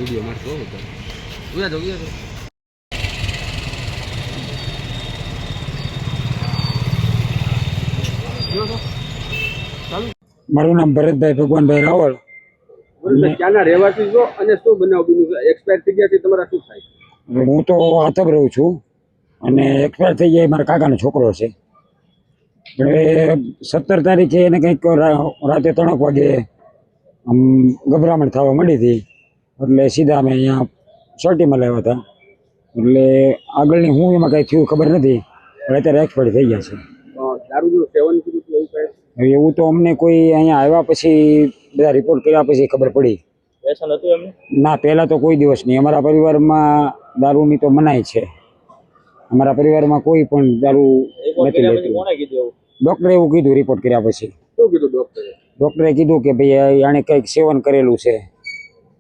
Video મારતો હો તો ઉયા તો મારું નામ ભરતભાઈ ભગવાનભાઈ રાવળ. ક્યાંના રહેવાસી છો અને શું બનાવ બન્યું છે? એક્સપાયર થઈ ગયા છે તમારા શું થાય? હું તો આતબ રહું છું અને એક્સપાયર થઈ જાય મારા કાકાનો છોકરો છે. હવે 17 તારીખે એને કંઈક રાતે 3 વાગે આમ ગભરામણ થવા માંડી હતી, એટલે સીધા અમે અહીંયા સોલ્ટીમાં લાવ્યા હતા. એટલે આગળની હું એમાં કંઈ થયું ખબર નથી, પણ અત્યારે એક્સપાયર થઈ ગયા છે. દારૂનું સેવન કર્યું હતું એવું કહે? હવે એવું તો અમને કોઈ અહીંયા આવ્યા પછી બધા રિપોર્ટ કર્યા પછી ખબર પડી. વ્યસન હતું એમને? ના, પહેલાં તો કોઈ દિવસ નહીં. અમારા પરિવારમાં દારૂની તો મનાઈ છે. અમારા પરિવારમાં કોઈ પણ દારૂ નથી લેતું. ડૉક્ટરે એવું કીધું રિપોર્ટ કર્યા પછી. શું કીધું ડૉક્ટરે? ડૉક્ટરે કીધું કે ભાઈ આણે કંઈક સેવન કરેલું છે.